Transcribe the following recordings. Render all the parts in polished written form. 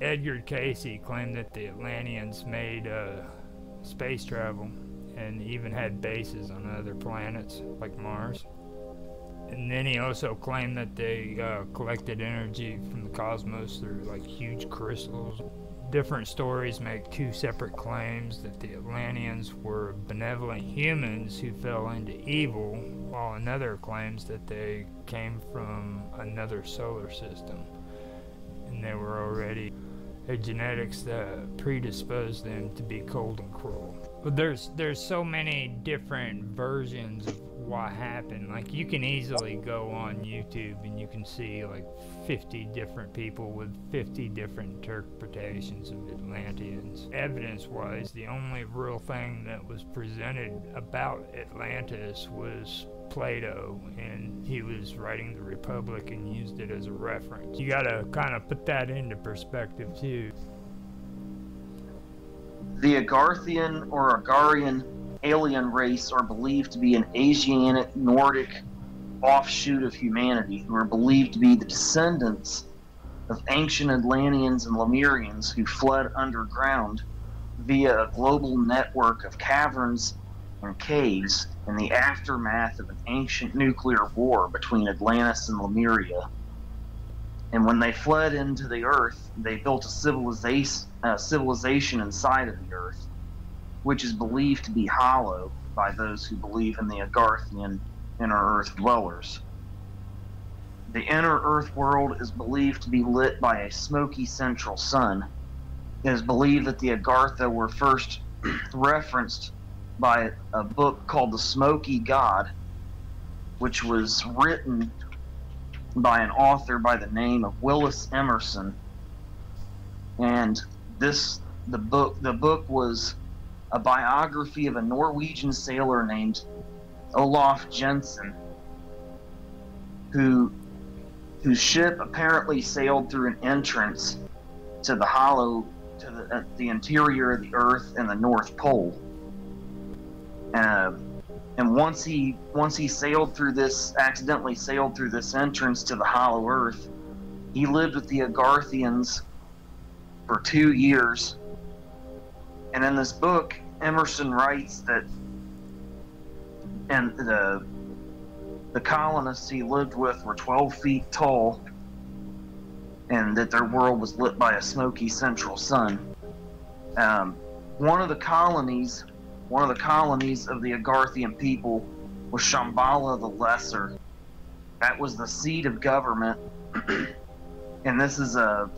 Edgar Casey claimed that the Atlanteans made space travel and even had bases on other planets like Mars. And then he also claimed that they collected energy from the cosmos through like huge crystals. Different stories make two separate claims that the Atlanteans were benevolent humans who fell into evil, while another claims that they came from another solar system and they were already had genetics that predisposed them to be cold and cruel. But there's so many different versions of what happened. Like, you can easily go on YouTube and you can see like 50 different people with 50 different interpretations of Atlanteans. Evidence-wise, the only real thing that was presented about Atlantis was Plato, and he was writing the Republic and used it as a reference. You gotta kind of put that into perspective too. The Agarthian or Agarian alien race are believed to be an Asiatic Nordic offshoot of humanity who are believed to be the descendants of ancient Atlanteans and Lemurians who fled underground via a global network of caverns and caves in the aftermath of an ancient nuclear war between Atlantis and Lemuria. And when they fled into the Earth, they built a civilization inside of the Earth, which is believed to be hollow by those who believe in the Agarthian inner Earth dwellers. The inner Earth world is believed to be lit by a smoky central sun. It is believed that the Agartha were first referenced by a book called The Smoky God, which was written by an author by the name of Willis Emerson. And the book was a biography of a Norwegian sailor named Olaf Jensen, whose ship apparently sailed through an entrance to the hollow, to the interior of the Earth and the North Pole. And once he accidentally sailed through this entrance to the hollow Earth, he lived with the Agarthians for 2 years. And in this book, Emerson writes that and the colonists he lived with were 12 feet tall, and that their world was lit by a smoky central sun. One of the colonies of the Agarthian people was Shambhala the Lesser. That was the seat of government, and this is an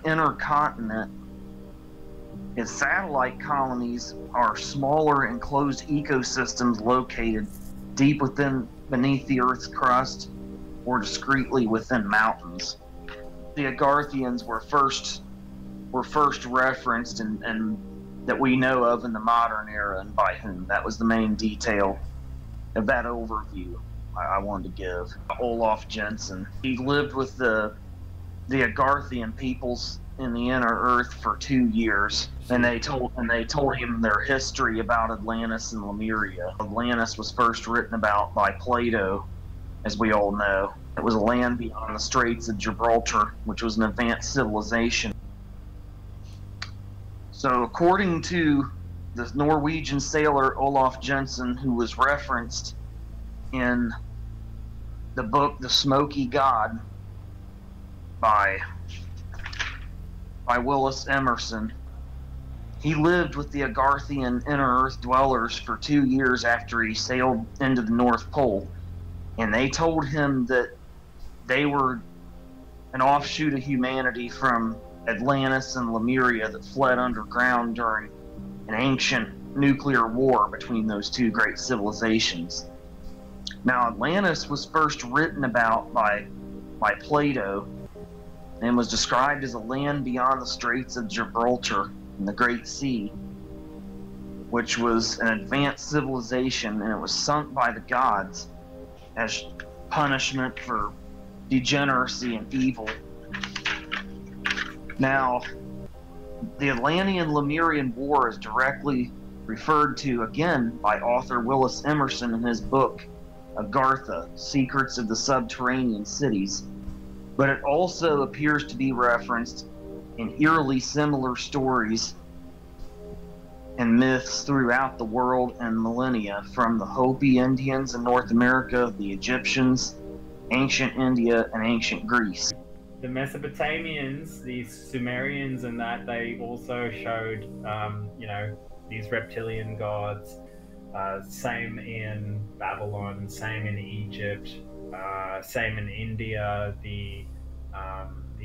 inner continent. Its satellite colonies are smaller enclosed ecosystems located deep beneath the Earth's crust or discreetly within mountains. The Agarthians were first referenced and that we know of in the modern era, and by whom. That was the main detail of that overview I wanted to give. Olaf Jensen. He lived with the Agarthian peoples in the inner Earth for 2 years, and they told him their history about Atlantis and Lemuria. Atlantis was first written about by Plato, as we all know. It was a land beyond the Straits of Gibraltar, which was an advanced civilization. So according to the Norwegian sailor Olaf Jensen, who was referenced in the book The Smoky God by Willis Emerson, he lived with the Agarthian inner Earth dwellers for 2 years after he sailed into the North Pole, and they told him that they were an offshoot of humanity from Atlantis and Lemuria that fled underground during an ancient nuclear war between those two great civilizations. Now, Atlantis was first written about by Plato and was described as a land beyond the Straits of Gibraltar in the Great Sea, which was an advanced civilization, and it was sunk by the gods as punishment for degeneracy and evil. Now, the Atlantean-Lemurian War is directly referred to again by author Willis Emerson in his book Agartha, Secrets of the Subterranean Cities, but it also appears to be referenced and eerily similar stories and myths throughout the world and millennia, from the Hopi Indians in North America, the Egyptians, ancient India, and ancient Greece. The Mesopotamians, these Sumerians, and that they also showed, these reptilian gods. Same in Babylon, same in Egypt, same in India. The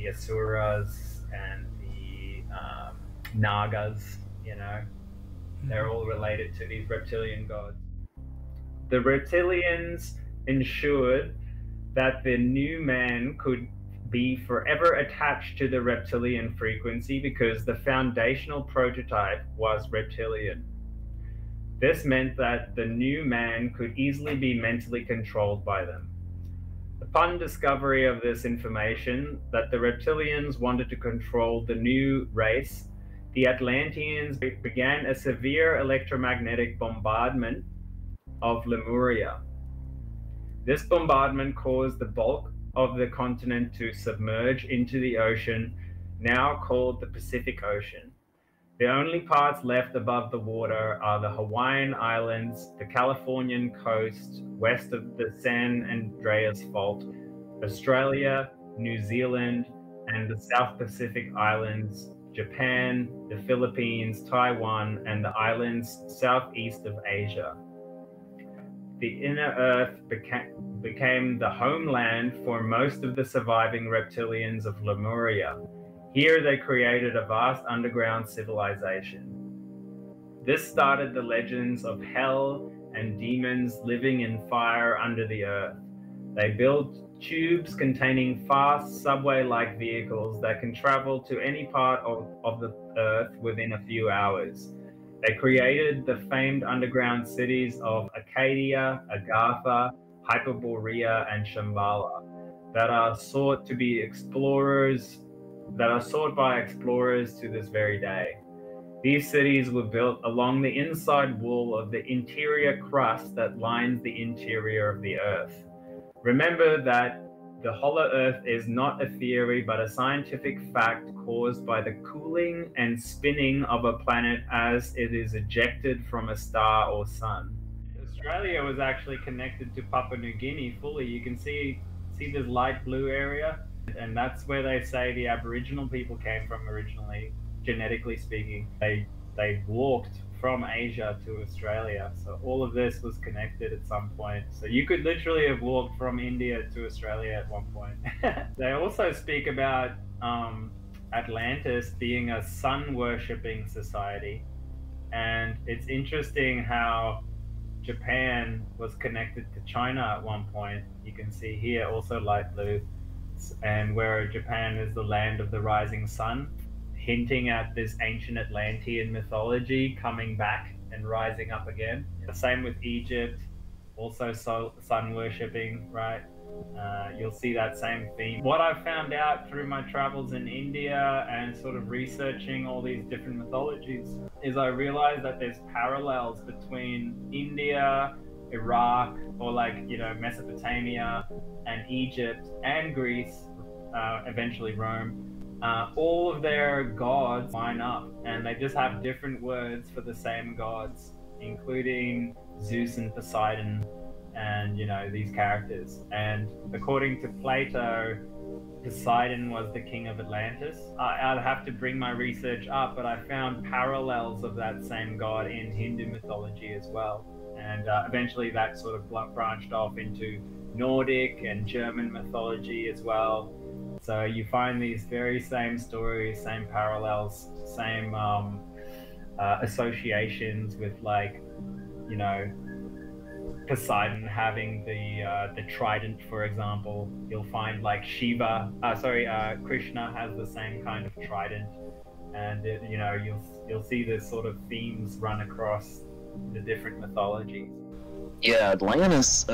Asuras and the Nagas, they're all related to these reptilian gods. The reptilians ensured that the new man could be forever attached to the reptilian frequency because the foundational prototype was reptilian. This meant that the new man could easily be mentally controlled by them. Upon discovery of this information, that the reptilians wanted to control the new race, the Atlanteans began a severe electromagnetic bombardment of Lemuria. This bombardment caused the bulk of the continent to submerge into the ocean, now called the Pacific Ocean. The only parts left above the water are the Hawaiian Islands, the Californian coast west of the San Andreas Fault, Australia, New Zealand, and the South Pacific Islands, Japan, the Philippines, Taiwan, and the islands southeast of Asia. The inner Earth became the homeland for most of the surviving reptilians of Lemuria. Here they created a vast underground civilization. This started the legends of hell and demons living in fire under the earth. They built tubes containing fast subway-like vehicles that can travel to any part of the earth within a few hours. They created the famed underground cities of Acadia, Agartha, Hyperborea, and Shambhala that are sought by explorers to this very day. These cities were built along the inside wall of the interior crust that lines the interior of the Earth. Remember that the hollow Earth is not a theory, but a scientific fact caused by the cooling and spinning of a planet as it is ejected from a star or sun. Australia was actually connected to Papua New Guinea fully. You can see this light blue area, and that's where they say the Aboriginal people came from originally, genetically speaking. They walked from Asia to Australia, so all of this was connected at some point. So you could literally have walked from India to Australia at one point. They also speak about Atlantis being a sun-worshipping society, and it's interesting how Japan was connected to China at one point. You can see here also light blue, and where Japan is the land of the rising sun, hinting at this ancient Atlantean mythology coming back and rising up again. The same with Egypt, also sun worshipping, right? You'll see that same theme. What I've found out through my travels in India and sort of researching all these different mythologies is I realized that there's parallels between India, Iraq, or Mesopotamia and Egypt and Greece, eventually Rome. All of their gods line up, and they just have different words for the same gods, including Zeus and Poseidon, and these characters. And according to Plato, Poseidon was the king of Atlantis. I'd have to bring my research up, but I found parallels of that same god in Hindu mythology as well. And eventually that sort of branched off into Nordic and German mythology as well. So you find these very same stories, same parallels, same associations with Poseidon having the trident, for example. You'll find Krishna has the same kind of trident, and you'll see this sort of themes run across the different mythologies. Yeah, Atlantis.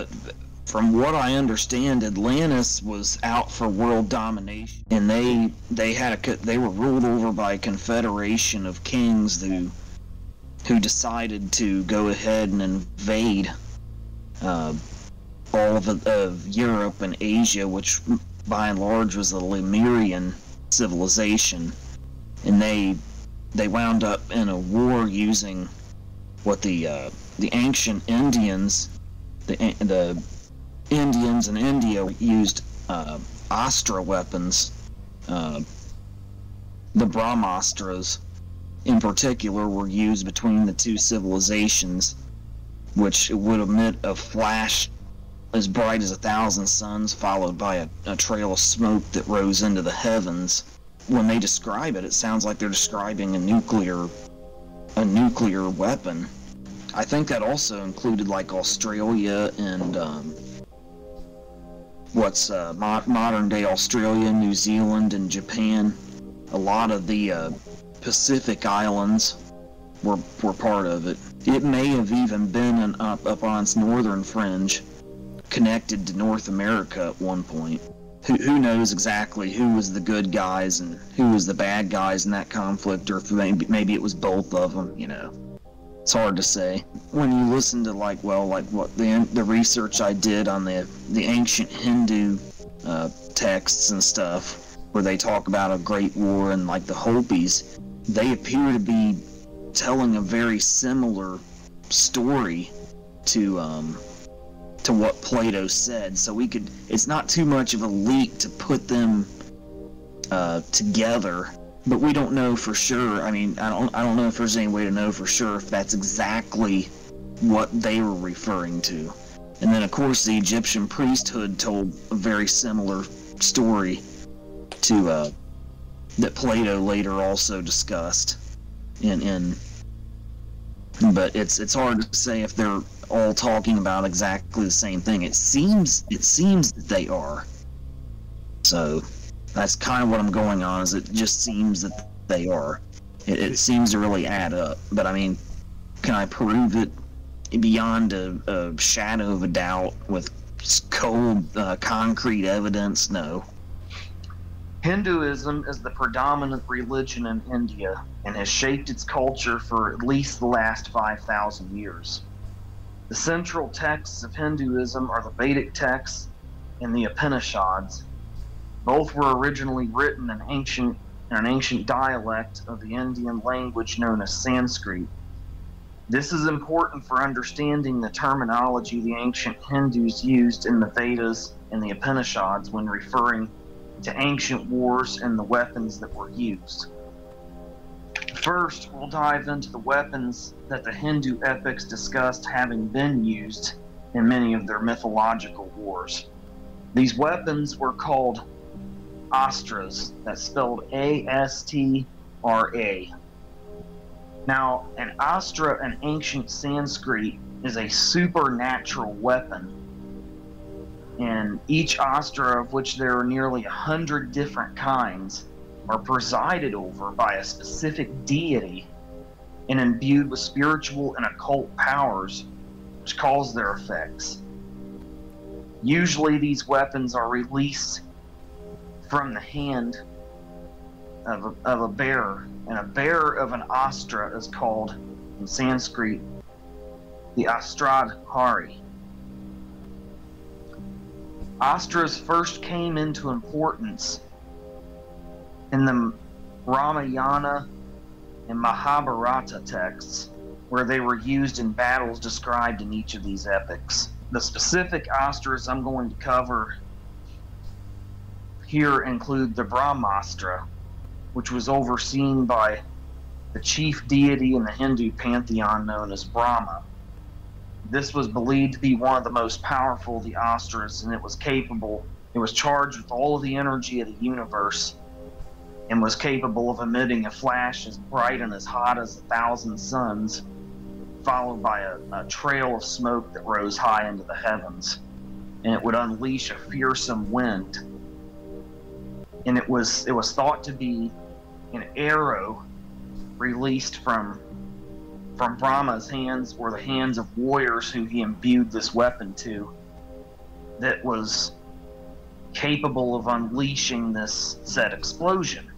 From what I understand, Atlantis was out for world domination, and they were ruled over by a confederation of kings who decided to go ahead and invade all of Europe and Asia, which by and large was the Lemurian civilization. and they wound up in a war using what the ancient Indians, the Indians in India used astra weapons, the Brahmastras in particular were used between the two civilizations, which would emit a flash as bright as 1,000 suns, followed by a trail of smoke that rose into the heavens. When they describe it, it sounds like they're describing a nuclear weapon. I think that also included like Australia and modern day Australia, New Zealand, and Japan. A lot of the Pacific Islands were part of it. It may have even been up on its northern fringe, connected to North America at one point. Who knows exactly who was the good guys and who was the bad guys in that conflict, or if maybe it was both of them, you know. It's hard to say. When you listen to what the research I did on the ancient Hindu texts and stuff, where they talk about a great war and like the Hopis, they appear to be telling a very similar story to what Plato said. So it's not too much of a leap to put them together, but we don't know for sure. I mean, I don't know if there's any way to know for sure if that's exactly what they were referring to. And then of course the Egyptian priesthood told a very similar story to that Plato later also discussed but it's hard to say if they're all talking about exactly the same thing. It seems that they are. So that's kind of what I'm going on, is it just seems that they are. It seems to really add up. But I mean, can I prove it beyond a shadow of a doubt with cold, concrete evidence? No. Hinduism is the predominant religion in India and has shaped its culture for at least the last 5,000 years. The central texts of Hinduism are the Vedic texts and the Upanishads. Both were originally written in an ancient dialect of the Indian language known as Sanskrit. This is important for understanding the terminology the ancient Hindus used in the Vedas and the Upanishads when referring to ancient wars and the weapons that were used. First, we'll dive into the weapons that the Hindu epics discussed having been used in many of their mythological wars. These weapons were called astras, that's spelled A-S-T-R-A. Now, an astra in ancient Sanskrit is a supernatural weapon, and each astra, of which there are nearly 100 different kinds, are presided over by a specific deity and imbued with spiritual and occult powers, which cause their effects. Usually these weapons are released from the hand of a bearer, and a bearer of an astra is called, in Sanskrit, the Astradhari. Astras first came into importance in the Ramayana and Mahabharata texts, where they were used in battles described in each of these epics. The specific astras I'm going to cover here include the Brahmastra, which was overseen by the chief deity in the Hindu pantheon known as Brahma. This was believed to be one of the most powerful of the astras, and it was charged with all of the energy of the universe, and was capable of emitting a flash as bright and as hot as 1,000 suns, followed by a trail of smoke that rose high into the heavens, and it would unleash a fearsome wind. And it was thought to be an arrow released from Brahma's hands, or the hands of warriors who he imbued this weapon to, that was capable of unleashing this said explosion.